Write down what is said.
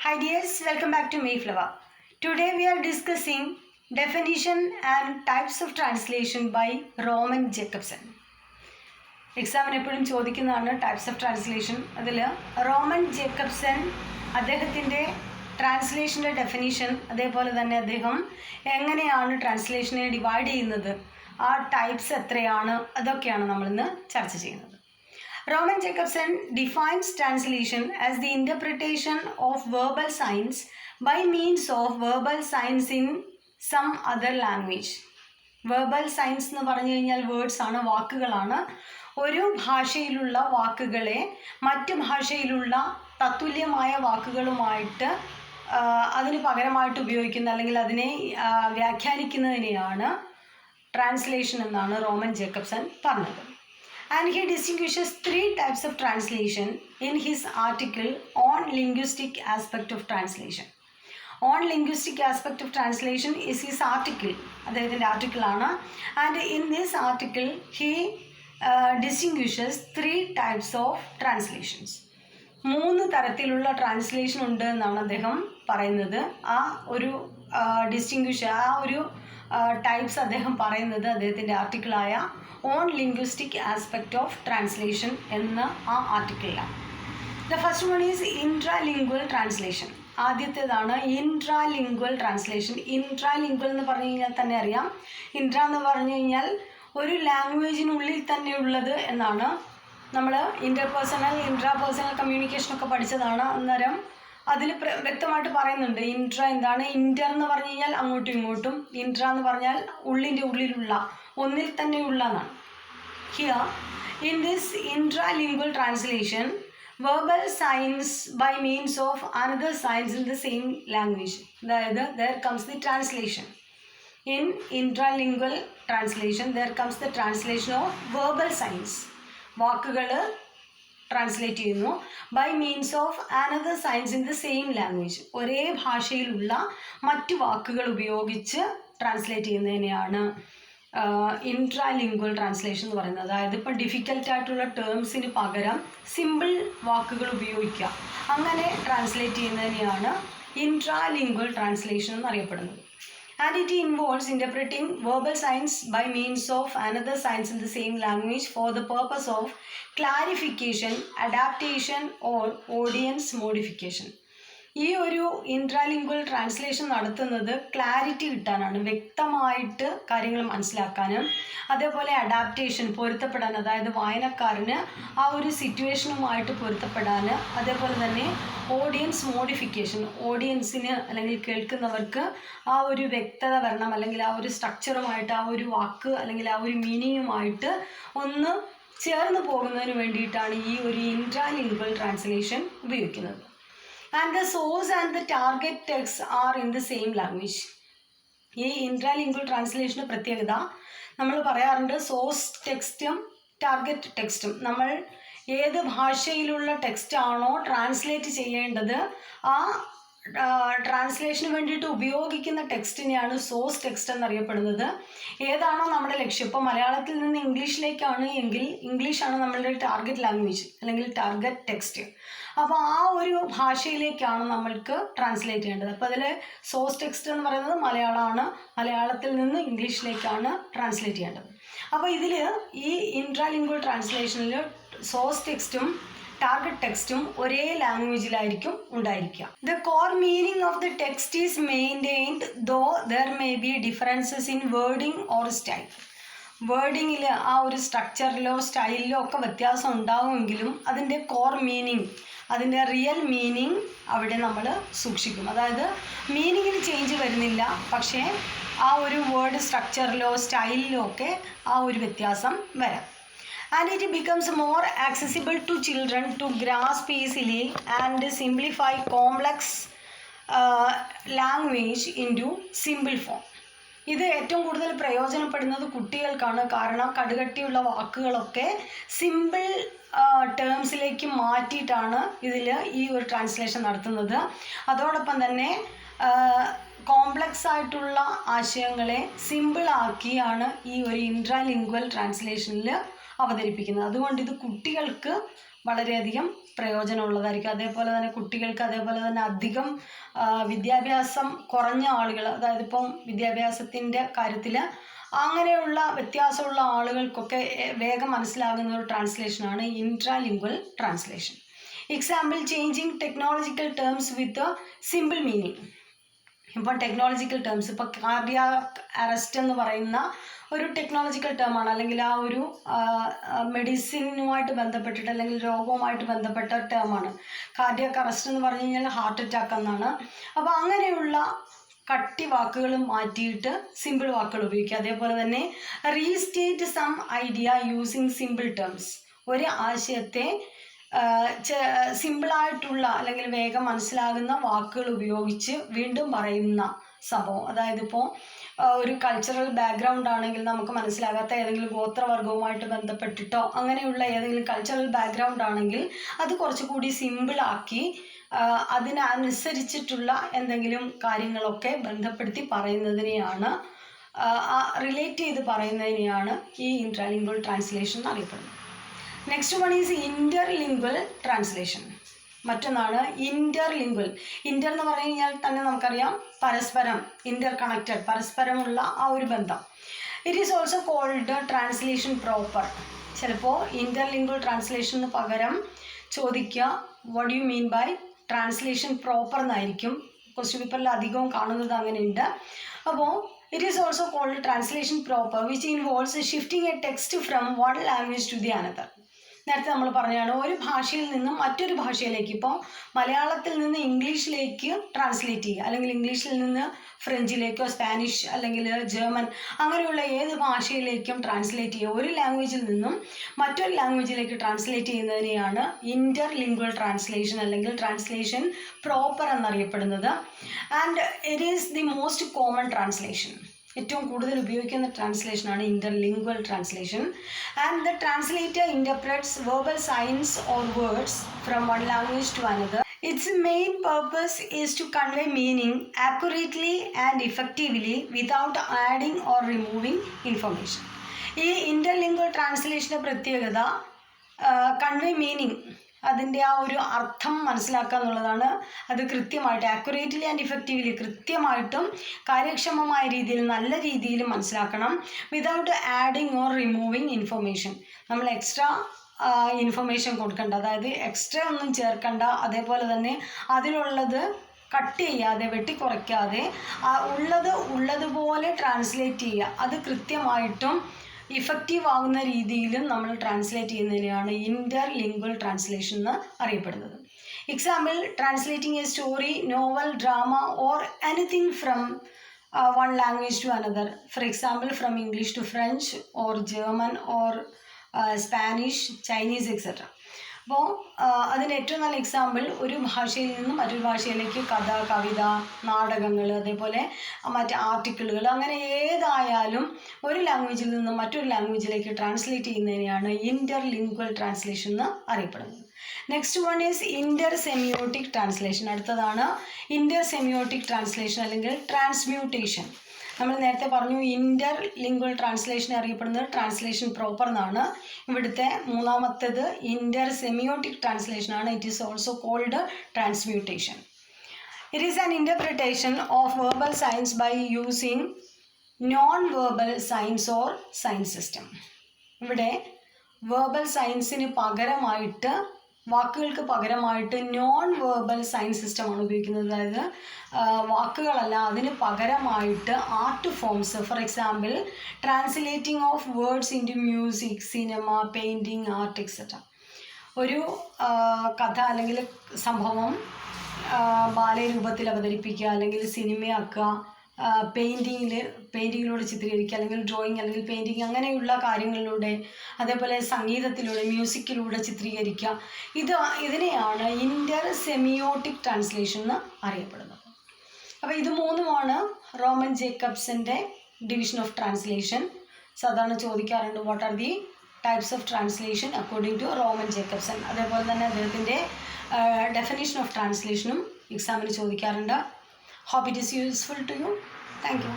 Hi dears, welcome back to Mayflower. Today we are discussing definition and types of translation by Roman Jakobson. എക്സാമിന് എപ്പോഴും ചോദിക്കുന്നതാണ് types of translation. അതിൽ Roman Jacobson അദ്ദേഹത്തിൻ്റെ ട്രാൻസ്ലേഷൻ്റെ definition, അതേപോലെ തന്നെ അദ്ദേഹം എങ്ങനെയാണ് ട്രാൻസ്ലേഷനെ ഡിവൈഡ് ചെയ്യുന്നത്, ആ ടൈപ്സ് എത്രയാണ്, അതൊക്കെയാണ് നമ്മളിന്ന് ചർച്ച ചെയ്യുന്നത്. Roman Jakobson defines translation as the interpretation of verbal signs by means of verbal signs in some other language. Verbal signs എന്ന് പറഞ്ഞു കഴിഞ്ഞാൽ വേർഡ്സ് ആണ്, വാക്കുകളാണ്. ഒരു ഭാഷയിലുള്ള വാക്കുകളെ മറ്റു ഭാഷയിലുള്ള തത്തുല്യമായ വാക്കുകളുമായിട്ട് അതിന് പകരമായിട്ട് ഉപയോഗിക്കുന്ന അല്ലെങ്കിൽ അതിനെ വ്യാഖ്യാനിക്കുന്നതിനെയാണ് ട്രാൻസ്ലേഷൻ എന്നാണ് റോമൻ ജേക്കബ്സൺ പറഞ്ഞത്. And he distinguishes three types of translation in his article on linguistic aspect of translation. On linguistic aspect of translation is his article. അദ്ദേഹത്തിൻ്റെ ആർട്ടിക്കിളാണ്. And in this article he distinguishes three types of translations. 3 തരത്തിലുള്ള translation ഉണ്ട് എന്നാണ് അദ്ദേഹം പറയുന്നത്. ആ ഒരു types അദ്ദേഹം പറയുന്നത് അദ്ദേഹത്തിൻ്റെ ആർട്ടിക്കിളായ on linguistic aspect of translation എന്ന ആ ആർട്ടിക്കിളിലാണ്. The first one is intralingual translation. ആദ്യത്തേതാണ് ഇൻട്രാലിംഗ്വൽ ട്രാൻസ്ലേഷൻ. ഇൻട്രാലിംഗ്വൽ എന്ന് പറഞ്ഞു കഴിഞ്ഞാൽ തന്നെ അറിയാം, ഇൻട്രാ എന്ന് പറഞ്ഞു കഴിഞ്ഞാൽ ഒരു ലാംഗ്വേജിനുള്ളിൽ തന്നെ ഉള്ളത് എന്നാണ്. നമ്മൾ ഇൻ്റർപേഴ്സണൽ ഇൻട്രാപേഴ്സണൽ കമ്മ്യൂണിക്കേഷനൊക്കെ പഠിച്ചതാണ്. അന്നേരം അതിൽ വ്യക്തമായിട്ട് പറയുന്നുണ്ട് ഇൻട്ര എന്താണ്. ഇൻ്റർ എന്ന് പറഞ്ഞു കഴിഞ്ഞാൽ അങ്ങോട്ടും ഇങ്ങോട്ടും, ഇൻട്ര എന്ന് പറഞ്ഞാൽ ഉള്ളിൻ്റെ ഉള്ളിലുള്ള, ഒന്നിൽ തന്നെയുള്ള എന്നാണ്. Here in this intralingual translation verbal signs by means of another signs in the same language, അതായത് there comes the translation. In intralingual translation there comes the translation of verbal signs. വാക്കുകൾ ട്രാൻസ്ലേറ്റ് ചെയ്യുന്നു by means of another signs in the same language. ഒരേ ഭാഷയിലുള്ള മറ്റു വാക്കുകൾ ഉപയോഗിച്ച് translate ചെയ്യുന്നതിനെയാണ് ഇൻട്രാലിംഗ്വൽ translation എന്ന് പറയുന്നത്. അതായത് ഇപ്പോൾ ഡിഫിക്കൽട്ടായിട്ടുള്ള ടേംസിന് പകരം സിമ്പിൾ വാക്കുകൾ ഉപയോഗിക്കുക, അങ്ങനെ ട്രാൻസ്ലേറ്റ് ചെയ്യുന്നതിനെയാണ് ഇൻട്രാലിംഗ്വൽ ട്രാൻസ്ലേഷൻ എന്നറിയപ്പെടുന്നത്. And it involves interpreting verbal signs by means of another signs in the same language for the purpose of clarification, adaptation or audience modification. ഈ ഒരു ഇൻട്രാലിംഗ്വൽ ട്രാൻസ്ലേഷൻ നടത്തുന്നത് ക്ലാരിറ്റി കിട്ടാനാണ്, വ്യക്തമായിട്ട് കാര്യങ്ങൾ മനസ്സിലാക്കാനും, അതേപോലെ അഡാപ്റ്റേഷൻ, പൊരുത്തപ്പെടാൻ, അതായത് വായനക്കാരന് ആ ഒരു സിറ്റുവേഷനുമായിട്ട് പൊരുത്തപ്പെടാൻ, അതേപോലെ തന്നെ ഓഡിയൻസ് മോഡിഫിക്കേഷൻ, ഓഡിയൻസിന് അല്ലെങ്കിൽ കേൾക്കുന്നവർക്ക് ആ ഒരു വ്യക്തത വരണം, അല്ലെങ്കിൽ ആ ഒരു സ്ട്രക്ചറുമായിട്ട് ആ ഒരു വാക്ക് അല്ലെങ്കിൽ ആ ഒരു മീനിങ്ങുമായിട്ട് ഒന്ന് ചേർന്ന് പോകുന്നതിന് വേണ്ടിയിട്ടാണ് ഈ ഒരു ഇൻട്രാലിംഗ്വൽ ട്രാൻസ്ലേഷൻ ഉപയോഗിക്കുന്നത്. And the source and the target text are in the same language. ഈ ഇൻട്രാലിംഗ്വൽ ട്രാൻസ്ലേഷൻ്റെ പ്രത്യേകത നമ്മൾ പറയാറുണ്ട്, സോഴ്സ് ടെക്സ്റ്റും ടാർഗറ്റ് ടെക്സ്റ്റും. നമ്മൾ ഏത് ഭാഷയിലുള്ള ടെക്സ്റ്റാണോ ട്രാൻസ്ലേറ്റ് ചെയ്യേണ്ടത് ആ ട്രാൻസ്ലേഷന് വേണ്ടിയിട്ട് ഉപയോഗിക്കുന്ന ടെക്സ്റ്റിനെയാണ് സോഴ്സ് ടെക്സ്റ്റ് എന്നറിയപ്പെടുന്നത്. ഏതാണോ നമ്മുടെ ലക്ഷ്യം, ഇപ്പോൾ മലയാളത്തിൽ നിന്ന് ഇംഗ്ലീഷിലേക്കാണ് എങ്കിൽ ഇംഗ്ലീഷാണ് നമ്മളുടെ ടാർഗറ്റ് ലാംഗ്വേജ് അല്ലെങ്കിൽ ടാർഗറ്റ് ടെക്സ്റ്റ്. അപ്പോൾ ആ ഒരു ഭാഷയിലേക്കാണ് നമ്മൾക്ക് ട്രാൻസ്ലേറ്റ് ചെയ്യേണ്ടത്. അപ്പോൾ അതിൽ സോഴ്സ് ടെക്സ്റ്റ് എന്ന് പറയുന്നത് മലയാളമാണ്, മലയാളത്തിൽ നിന്ന് ഇംഗ്ലീഷിലേക്കാണ് ട്രാൻസ്ലേറ്റ് ചെയ്യേണ്ടത്. അപ്പോൾ ഇതിൽ ഈ ഇൻട്രാലിംഗ്വൽ ട്രാൻസ്ലേഷനിൽ സോഴ്സ് ടെക്സ്റ്റും ടാർഗറ്റ് ടെക്സ്റ്റും ഒരേ ലാംഗ്വേജിലായിരിക്കും ഉണ്ടായിരിക്കുക. The core meaning of the text is maintained though there may be differences in wording or style. വേർഡിങ്ങിൽ ആ ഒരു സ്ട്രക്ചറിലോ സ്റ്റൈലിലോ ഒക്കെ വ്യത്യാസം ഉണ്ടാവുമെങ്കിലും അതിൻ്റെ കോർ മീനിങ്, അതിൻ്റെ റിയൽ മീനിങ് അവിടെ നമ്മൾ സൂക്ഷിക്കും. അതായത് മീനിങ്ങിന് ചേഞ്ച് വരുന്നില്ല, പക്ഷേ ആ ഒരു വേർഡ് സ്ട്രക്ചറിലോ സ്റ്റൈലിലോ ഒക്കെ ആ ഒരു വ്യത്യാസം വരാം. And it becomes more accessible to children to grasp easily and simplify complex language into simple form. ഇത് ഏറ്റവും കൂടുതൽ പ്രയോജനപ്പെടുന്നത് കുട്ടികൾക്കാണ്. കാരണം കടുകട്ടിയുള്ള വാക്കുകളൊക്കെ സിമ്പിൾ ടേംസിലേക്ക് മാറ്റിയിട്ടാണ് ഇതിൽ ഈ ഒരു ട്രാൻസ്ലേഷൻ നടത്തുന്നത്. അതോടൊപ്പം തന്നെ കോംപ്ലക്സ് ആയിട്ടുള്ള ആശയങ്ങളെ സിമ്പിളാക്കിയാണ് ഈ ഒരു ഇൻട്രാലിംഗ്വൽ ട്രാൻസ്ലേഷനിൽ അവതരിപ്പിക്കുന്നത്. അതുകൊണ്ട് ഇത് കുട്ടികൾക്ക് വളരെയധികം പ്രയോജനമുള്ളതായിരിക്കും. അതേപോലെ തന്നെ കുട്ടികൾക്ക്, അതേപോലെ തന്നെ അധികം വിദ്യാഭ്യാസം കുറഞ്ഞ ആളുകൾ, അതായത് ഇപ്പം വിദ്യാഭ്യാസത്തിൻ്റെ കാര്യത്തിൽ അങ്ങനെയുള്ള വ്യത്യാസമുള്ള ആളുകൾക്കൊക്കെ വേഗം മനസ്സിലാകുന്ന ഒരു ട്രാൻസ്ലേഷനാണ് intralingual translation. Example, changing technological terms with simple meaning. ഇപ്പോൾ ടെക്നോളജിക്കൽ ടേംസ്, ഇപ്പോൾ കാർഡിയാക് അറസ്റ്റ് എന്ന് പറയുന്ന ഒരു ടെക്നോളജിക്കൽ ടേമാണ്, അല്ലെങ്കിൽ ആ ഒരു മെഡിസിനുമായിട്ട് ബന്ധപ്പെട്ടിട്ട് അല്ലെങ്കിൽ രോഗവുമായിട്ട് ബന്ധപ്പെട്ട ടേമാണ്. കാർഡിയാക് അറസ്റ്റ് എന്ന് പറഞ്ഞു കഴിഞ്ഞാൽ ഹാർട്ട് അറ്റാക്ക് എന്നാണ്. അപ്പോൾ അങ്ങനെയുള്ള കട്ടി വാക്കുകൾ മാറ്റിയിട്ട് സിമ്പിൾ വാക്കുകൾ ഉപയോഗിക്കുക. അതേപോലെ തന്നെ restate some idea using simple terms. ഒരു ആശയത്തെ സിമ്പിളായിട്ടുള്ള അല്ലെങ്കിൽ വേഗം മനസ്സിലാകുന്ന വാക്കുകൾ ഉപയോഗിച്ച് വീണ്ടും പറയുന്ന സംഭവം. അതായത് ഇപ്പോൾ ഒരു കൾച്ചറൽ ബാക്ക്ഗ്രൗണ്ട് ആണെങ്കിൽ നമുക്ക് മനസ്സിലാകാത്ത ഏതെങ്കിലും ഗോത്രവർഗവുമായിട്ട് ബന്ധപ്പെട്ടിട്ടോ അങ്ങനെയുള്ള ഏതെങ്കിലും കൾച്ചറൽ ബാക്ക്ഗ്രൗണ്ട് ആണെങ്കിൽ അത് കുറച്ചുകൂടി സിമ്പിളാക്കി അതിനനുസരിച്ചിട്ടുള്ള എന്തെങ്കിലും കാര്യങ്ങളൊക്കെ ബന്ധപ്പെടുത്തി പറയുന്നതിനെയാണ്, റിലേറ്റ് ചെയ്ത് പറയുന്നതിനെയാണ് ഈ ഇൻട്രാലിംഗ്വൽ ട്രാൻസ്ലേഷൻ എന്നറിയപ്പെടുന്നത്. Next one is interlingual translation. മറ്റൊന്നാണ് ഇന്റർലിംഗ്വൽ. ഇന്റർ എന്ന് പറഞ്ഞു കഴിഞ്ഞാൽ തന്നെ നമുക്കറിയാം പരസ്പരം, ഇന്റർ കണക്റ്റഡ്, പരസ്പരമുള്ള ആ ഒരു ബന്ധം. It is also called translation proper. ചിലപ്പോൾ ഇന്റർലിംഗ്വൽ ട്രാൻസ്ലേഷന് പകരം ചോദിക്കുക what you mean by translation proper എന്നായിരിക്കും. ക്വസ്റ്റ്യൻ പേപ്പറിൽ അധികവും കാണുന്നത് അങ്ങനെയുണ്ട്. അപ്പോൾ it is also called translation proper, which involves shifting a text from one language to the another. നേരത്തെ നമ്മൾ പറഞ്ഞതാണ്, ഒരു ഭാഷയിൽ നിന്നും മറ്റൊരു ഭാഷയിലേക്ക്, ഇപ്പോൾ മലയാളത്തിൽ നിന്ന് ഇംഗ്ലീഷിലേക്ക് ട്രാൻസ്ലേറ്റ് ചെയ്യുക, അല്ലെങ്കിൽ ഇംഗ്ലീഷിൽ നിന്ന് ഫ്രഞ്ചിലേക്കോ സ്പാനിഷ് അല്ലെങ്കിൽ ജർമ്മൻ അങ്ങനെയുള്ള ഏത് ഭാഷയിലേക്കും ട്രാൻസ്ലേറ്റ് ചെയ്യുക. ഒരു ലാംഗ്വേജിൽ നിന്നും മറ്റൊരു ലാംഗ്വേജിലേക്ക് ട്രാൻസ്ലേറ്റ് ചെയ്യുന്നതിനെയാണ് ഇന്റർലിംഗ്വൽ ട്രാൻസ്ലേഷൻ അല്ലെങ്കിൽ ട്രാൻസ്ലേഷൻ പ്രോപ്പർ എന്നറിയപ്പെടുന്നത്. And it is the most common translation. ഏറ്റവും കൂടുതൽ ഉപയോഗിക്കുന്ന ട്രാൻസ്ലേഷനാണ് interlingual translation. And the translator interprets verbal signs or words from one language to another. Its main purpose is to convey meaning accurately and effectively without adding or removing information. ഈ ഇന്റർലിംഗ്വൽ ട്രാൻസ്ലേഷൻ്റെ പ്രത്യേകത convey meaning, അതിൻ്റെ ആ ഒരു അർത്ഥം മനസ്സിലാക്കുക എന്നുള്ളതാണ്. അത് കൃത്യമായിട്ട് ആക്യുറേറ്റ്ലി ആൻഡ് ഇഫക്റ്റീവ്ലി, കൃത്യമായിട്ടും കാര്യക്ഷമമായ രീതിയിൽ നല്ല രീതിയിൽ മനസ്സിലാക്കണം. Without adding or removing information. നമ്മൾ എക്സ്ട്രാ ഇൻഫർമേഷൻ കൊടുക്കണ്ട, അതായത് എക്സ്ട്രാ ഒന്നും ചേർക്കണ്ട. അതേപോലെ തന്നെ അതിലുള്ളത് കട്ട് ചെയ്യാതെ, വെട്ടിക്കുറയ്ക്കാതെ ഉള്ളതുപോലെ ട്രാൻസ്ലേറ്റ് ചെയ്യുക. അത് കൃത്യമായിട്ടും ഇഫക്റ്റീവ് ആകുന്ന രീതിയിലും നമ്മൾ ട്രാൻസ്ലേറ്റ് ചെയ്യുന്നതിനെയാണ് ഇന്റർലിംഗ്വൽ ട്രാൻസ്ലേഷൻ എന്ന് അറിയപ്പെടുന്നത്. Example, translating A story, novel, drama or anything from one language to another. For example, from English to French or German or Spanish, Chinese etcetera. അപ്പോൾ അതിന് ഏറ്റവും നല്ല എക്സാമ്പിൾ, ഒരു ഭാഷയിൽ നിന്നും മറ്റൊരു ഭാഷയിലേക്ക് കഥ, കവിത, നാടകങ്ങൾ, അതേപോലെ മറ്റ് ആർട്ടിക്കിളുകൾ, അങ്ങനെ ഏതായാലും ഒരു ലാംഗ്വേജിൽ നിന്നും മറ്റൊരു ലാംഗ്വേജിലേക്ക് ട്രാൻസ്ലേറ്റ് ചെയ്യുന്നതിനെയാണ് ഇന്റർലിംഗ്വൽ ട്രാൻസ്ലേഷൻ എന്ന് അറിയപ്പെടുന്നത്. Next one is inter semiotic translation. അടുത്തതാണ് ഇന്റർ സെമിയോട്ടിക് ട്രാൻസ്ലേഷൻ അല്ലെങ്കിൽ ട്രാൻസ്മ്യൂട്ടേഷൻ. നമ്മൾ നേരത്തെ പറഞ്ഞു ഇന്റർലിംഗ്വൽ ട്രാൻസ്ലേഷൻ അറിയപ്പെടുന്നത് ട്രാൻസ്ലേഷൻ പ്രോപ്പർ എന്നാണ്. ഇവിടുത്തെ മൂന്നാമത്തേത് ഇന്റർ സെമിയോട്ടിക് ട്രാൻസ്ലേഷൻ ആണ്. It is also called transmutation. It is an interpretation of verbal signs by using non verbal signs or signs system. ഇവിടെ വെർബൽ സയൻസിന് പകരമായിട്ട്, വാക്കുകൾക്ക് പകരമായിട്ട് നോൺ വെർബൽ സയൻസ് സിസ്റ്റമാണ് ഉപയോഗിക്കുന്നത്. അതായത് വാക്കുകളല്ല, അതിന് പകരമായിട്ട് art forms. For example, translating of words into music, cinema, painting, art etcetera. ഒരു കഥ അല്ലെങ്കിൽ സംഭവം ബാലരൂപത്തിൽ അവതരിപ്പിക്കുക, അല്ലെങ്കിൽ സിനിമയാക്കുക, പെയിൻറ്റിങ്ങിലൂടെ ചിത്രീകരിക്കുക, അല്ലെങ്കിൽ ഡ്രോയിങ് അല്ലെങ്കിൽ പെയിൻറ്റിങ് അങ്ങനെയുള്ള കാര്യങ്ങളിലൂടെ, അതേപോലെ സംഗീതത്തിലൂടെ, മ്യൂസിക്കിലൂടെ ചിത്രീകരിക്കുക. ഇതിനെയാണ് ഇന്റർ സെമിയോട്ടിക് ട്രാൻസ്ലേഷൻ എന്ന് അറിയപ്പെടുന്നത്. അപ്പോൾ ഇത് മൂന്നുമാണ് റോമൻ ജേക്കബ്സിൻ്റെ ഡിവിഷൻ ഓഫ് ട്രാൻസ്ലേഷൻ. സാധാരണ ചോദിക്കാറുണ്ട്, what are the types of translation according to Roman Jakobson. അതേപോലെ തന്നെ അദ്ദേഹത്തിൻ്റെ ഡെഫിനേഷൻ ഓഫ് ട്രാൻസ്ലേഷനും എക്സാമിന് ചോദിക്കാറുണ്ട്. Hope it is useful to you. Thank you.